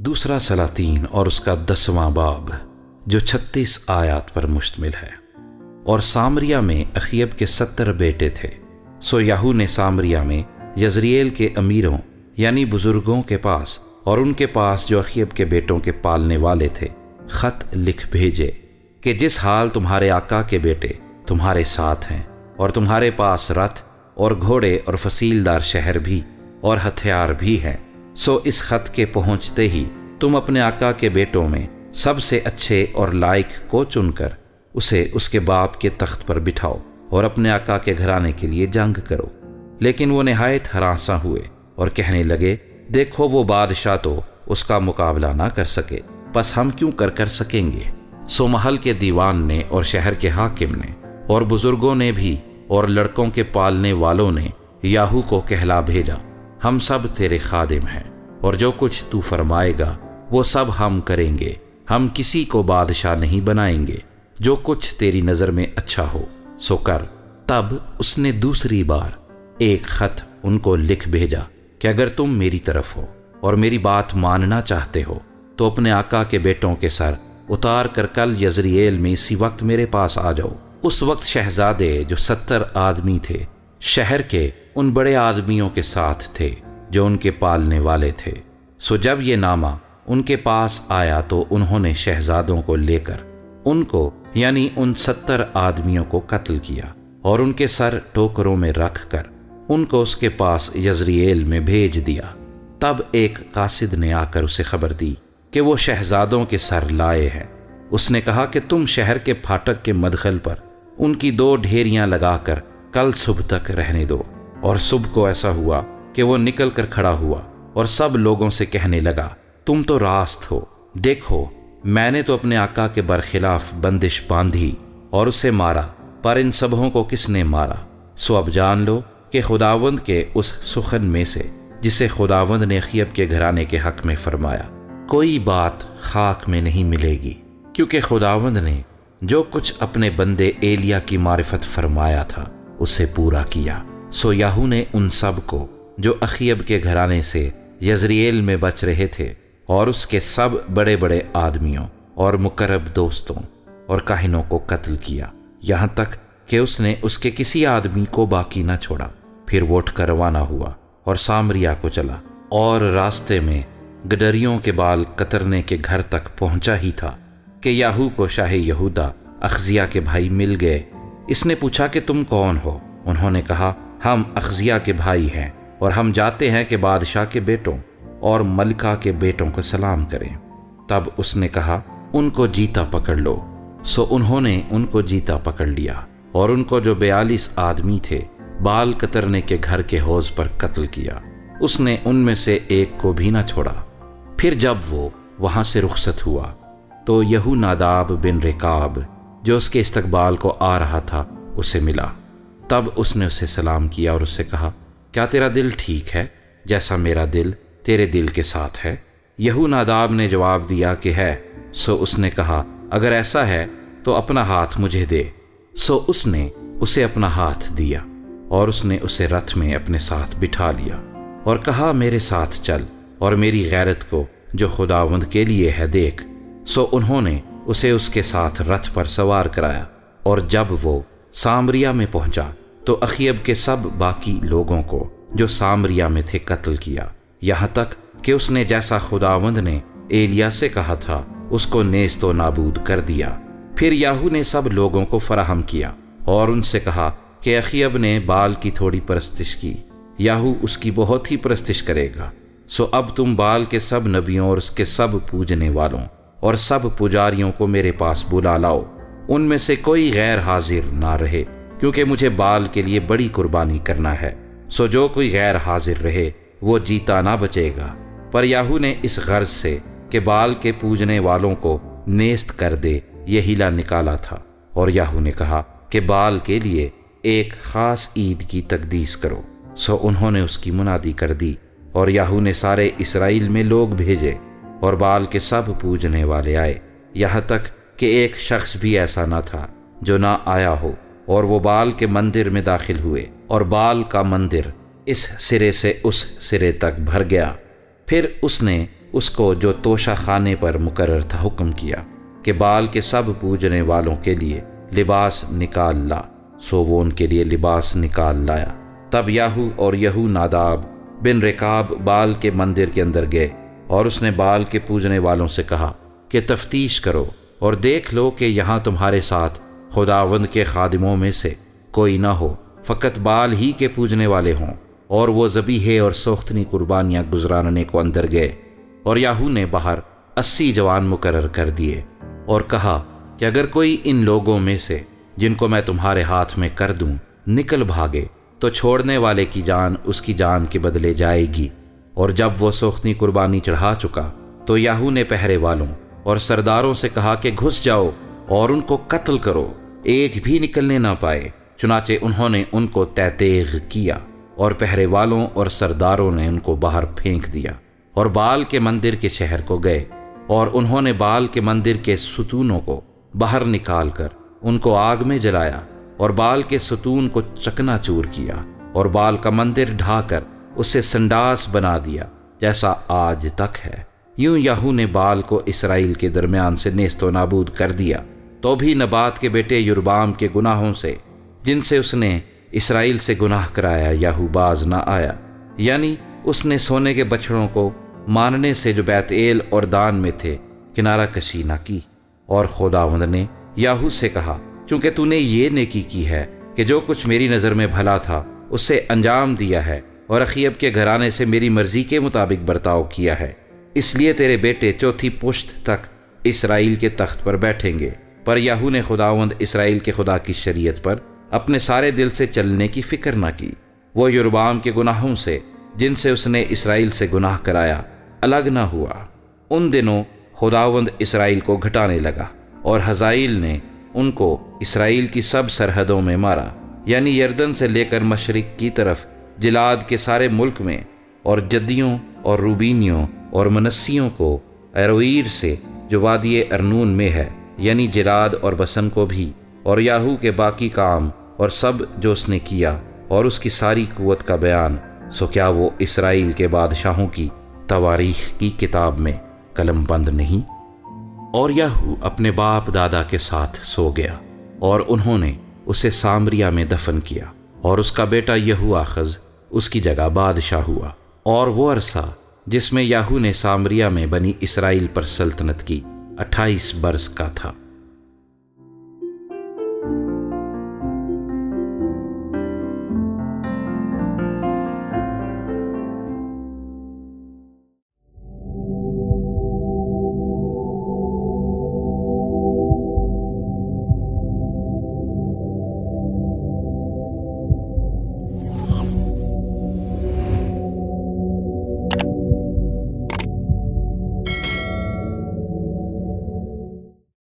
دوسرا سلاطین اور اس کا 10واں باب جو 36 آیات پر مشتمل ہے۔ اور سامریہ میں اخیب کے 70 بیٹے تھے، سو یہو نے سامریہ میں یزریل کے امیروں یعنی بزرگوں کے پاس اور ان کے پاس جو اخیب کے بیٹوں کے پالنے والے تھے خط لکھ بھیجے کہ جس حال تمہارے آقا کے بیٹے تمہارے ساتھ ہیں اور تمہارے پاس رتھ اور گھوڑے اور فصیلدار شہر بھی اور ہتھیار بھی ہیں، سو اس خط کے پہنچتے ہی تم اپنے آقا کے بیٹوں میں سب سے اچھے اور لائق کو چن کر اسے اس کے باپ کے تخت پر بٹھاؤ اور اپنے آقا کے گھرانے کے لیے جنگ کرو۔ لیکن وہ نہایت ہراساں ہوئے اور کہنے لگے، دیکھو وہ بادشاہ تو اس کا مقابلہ نہ کر سکے، پس ہم کیوں کر سکیں گے؟ سو محل کے دیوان نے اور شہر کے حاکم نے اور بزرگوں نے بھی اور لڑکوں کے پالنے والوں نے یاہو کو کہلا بھیجا، ہم سب تیرے خادم ہیں اور جو کچھ تو فرمائے گا وہ سب ہم کریں گے، ہم کسی کو بادشاہ نہیں بنائیں گے، جو کچھ تیری نظر میں اچھا ہو سو کر۔ تب اس نے دوسری بار ایک خط ان کو لکھ بھیجا کہ اگر تم میری طرف ہو اور میری بات ماننا چاہتے ہو تو اپنے آقا کے بیٹوں کے سر اتار کر کل یزریل میں اسی وقت میرے پاس آ جاؤ۔ اس وقت شہزادے جو 70 آدمی تھے شہر کے ان بڑے آدمیوں کے ساتھ تھے جو ان کے پالنے والے تھے، سو جب یہ نامہ ان کے پاس آیا تو انہوں نے شہزادوں کو لے کر ان کو یعنی ان 70 آدمیوں کو قتل کیا اور ان کے سر ٹوکروں میں رکھ کر ان کو اس کے پاس یزریل میں بھیج دیا۔ تب ایک قاصد نے آ کر اسے خبر دی کہ وہ شہزادوں کے سر لائے ہیں۔ اس نے کہا کہ تم شہر کے پھاٹک کے مدخل پر ان کی 2 ڈھیریاں لگا کر کل صبح تک رہنے دو۔ اور صبح کو ایسا ہوا کہ وہ نکل کر کھڑا ہوا اور سب لوگوں سے کہنے لگا، تم تو راست ہو، دیکھو میں نے تو اپنے آقا کے برخلاف بندش باندھی اور اسے مارا، پر ان سبھوں کو کس نے مارا؟ سو اب جان لو کہ خداوند کے اس سخن میں سے جسے خداوند نے اخیب کے گھرانے کے حق میں فرمایا کوئی بات خاک میں نہیں ملے گی، کیونکہ خداوند نے جو کچھ اپنے بندے ایلیا کی معرفت فرمایا تھا اسے پورا کیا۔ سو یاہو نے ان سب کو جو اخیب کے گھرانے سے یزریل میں بچ رہے تھے اور اس کے سب بڑے بڑے آدمیوں اور مقرب دوستوں اور کاہنوں کو قتل کیا، یہاں تک کہ اس نے اس کے کسی آدمی کو باقی نہ چھوڑا۔ پھر وہ اٹھ کر روانہ ہوا اور سامریا کو چلا، اور راستے میں گڈریوں کے بال کترنے کے گھر تک پہنچا ہی تھا کہ یاہو کو شاہ یہودا اخزیہ کے بھائی مل گئے۔ اس نے پوچھا کہ تم کون ہو؟ انہوں نے کہا، ہم اخزیہ کے بھائی ہیں اور ہم جاتے ہیں کہ بادشاہ کے بیٹوں اور ملکہ کے بیٹوں کو سلام کریں۔ تب اس نے کہا، ان کو جیتا پکڑ لو۔ سو انہوں نے ان کو جیتا پکڑ لیا اور ان کو جو 42 آدمی تھے بال کترنے کے گھر کے حوض پر قتل کیا، اس نے ان میں سے ایک کو بھی نہ چھوڑا۔ پھر جب وہ وہاں سے رخصت ہوا تو یہو ناداب بن رکاب جو اس کے استقبال کو آ رہا تھا اسے ملا۔ تب اس نے اسے سلام کیا اور اس سے کہا، کیا تیرا دل ٹھیک ہے جیسا میرا دل تیرے دل کے ساتھ ہے؟ یہو ناداب نے جواب دیا کہ ہے۔ سو اس نے کہا، اگر ایسا ہے تو اپنا ہاتھ مجھے دے۔ سو اس نے اسے اپنا ہاتھ دیا اور اس نے اسے رتھ میں اپنے ساتھ بٹھا لیا اور کہا، میرے ساتھ چل اور میری غیرت کو جو خداوند کے لیے ہے دیکھ۔ سو انہوں نے اسے اس کے ساتھ رتھ پر سوار کرایا، اور جب وہ سامریا میں پہنچا تو اخیب کے سب باقی لوگوں کو جو سامریا میں تھے قتل کیا، یہاں تک کہ اس نے جیسا خداوند نے ایلیا سے کہا تھا اس کو نیست و نابود کر دیا۔ پھر یاہو نے سب لوگوں کو فراہم کیا اور ان سے کہا کہ اخیب نے بال کی تھوڑی پرستش کی، یاہو اس کی بہت ہی پرستش کرے گا۔ سو اب تم بال کے سب نبیوں اور اس کے سب پوجنے والوں اور سب پجاریوں کو میرے پاس بلا لاؤ، ان میں سے کوئی غیر حاضر نہ رہے، کیونکہ مجھے بال کے لیے بڑی قربانی کرنا ہے۔ سو جو کوئی غیر حاضر رہے وہ جیتا نہ بچے گا۔ پر یاہو نے اس غرض سے کہ بال کے پوجنے والوں کو نیست کر دے یہ ہیلا نکالا تھا، اور یاہو نے کہا کہ بال کے لیے ایک خاص عید کی تقدیس کرو۔ سو انہوں نے اس کی منادی کر دی، اور یاہو نے سارے اسرائیل میں لوگ بھیجے اور بال کے سب پوجنے والے آئے، یہاں تک کہ ایک شخص بھی ایسا نہ تھا جو نہ آیا ہو، اور وہ بال کے مندر میں داخل ہوئے، اور بال کا مندر اس سرے سے اس سرے تک بھر گیا۔ پھر اس نے اس کو جو توشہ خانے پر مقرر تھا حکم کیا کہ بال کے سب پوجنے والوں کے لیے لباس نکال لا، سو وہ ان کے لیے لباس نکال لایا۔ تب یاہو اور یہو ناداب بن رکاب بال کے مندر کے اندر گئے، اور اس نے بال کے پوجنے والوں سے کہا کہ تفتیش کرو اور دیکھ لو کہ یہاں تمہارے ساتھ خداوند کے خادموں میں سے کوئی نہ ہو، فقط بال ہی کے پوجنے والے ہوں۔ اور وہ ذبیحے اور سوختنی قربانیاں گزراننے کو اندر گئے، اور یاہو نے باہر 80 جوان مقرر کر دیے اور کہا کہ اگر کوئی ان لوگوں میں سے جن کو میں تمہارے ہاتھ میں کر دوں نکل بھاگے تو چھوڑنے والے کی جان اس کی جان کے بدلے جائے گی۔ اور جب وہ سوختنی قربانی چڑھا چکا تو یاہو نے پہرے والوں اور سرداروں سے کہا کہ گھس جاؤ اور ان کو قتل کرو، ایک بھی نکلنے نہ پائے۔ چنانچہ انہوں نے ان کو تیغ کیا، اور پہرے والوں اور سرداروں نے ان کو باہر پھینک دیا، اور بال کے مندر کے شہر کو گئے، اور انہوں نے بال کے مندر کے ستونوں کو باہر نکال کر ان کو آگ میں جلایا، اور بال کے ستون کو چکنا چور کیا، اور بال کا مندر ڈھا کر اسے سنڈاس بنا دیا جیسا آج تک ہے۔ یوں یاہو نے بال کو اسرائیل کے درمیان سے نیست و نابود کر دیا۔ تو بھی نبات کے بیٹے یربعام کے گناہوں سے جن سے اس نے اسرائیل سے گناہ کرایا یاہو باز نہ آیا، یعنی اس نے سونے کے بچڑوں کو ماننے سے جو بیت ایل اور دان میں تھے کنارہ کشی نہ کی۔ اور خداوند نے یاہو سے کہا، چونکہ تو نے یہ نیکی کی ہے کہ جو کچھ میری نظر میں بھلا تھا اسے انجام دیا ہے، اور اخیب کے گھرانے سے میری مرضی کے مطابق برتاؤ کیا ہے، اس لیے تیرے بیٹے چوتھی پشت تک اسرائیل کے تخت پر بیٹھیں گے۔ پر یاہو نے خداوند اسرائیل کے خدا کی شریعت پر اپنے سارے دل سے چلنے کی فکر نہ کی۔ وہ یربعام کے گناہوں سے جن سے اس نے اسرائیل سے گناہ کرایا الگ نہ ہوا۔ ان دنوں خداوند اسرائیل کو گھٹانے لگا، اور حزائیل نے ان کو اسرائیل کی سب سرحدوں میں مارا، یعنی یردن سے لے کر مشرق کی طرف جلاد کے سارے ملک میں، اور جدیوں اور روبینیوں اور منسیوں کو ایروئیر سے جو وادی ارنون میں ہے، یعنی جلاد اور بسن کو بھی، اور یاہو کے باقی کام اور سب جو اس نے کیا اور اس کی ساری قوت کا بیان، سو کیا وہ اسرائیل کے بادشاہوں کی تواریخ کی کتاب میں قلم بند نہیں؟ اور یاہو اپنے باپ دادا کے ساتھ سو گیا، اور انہوں نے اسے سامریا میں دفن کیا، اور اس کا بیٹا یہوآخز اس کی جگہ بادشاہ ہوا۔ اور وہ عرصہ جس میں یاہو نے سامریا میں بنی اسرائیل پر سلطنت کی 28 برس کا تھا۔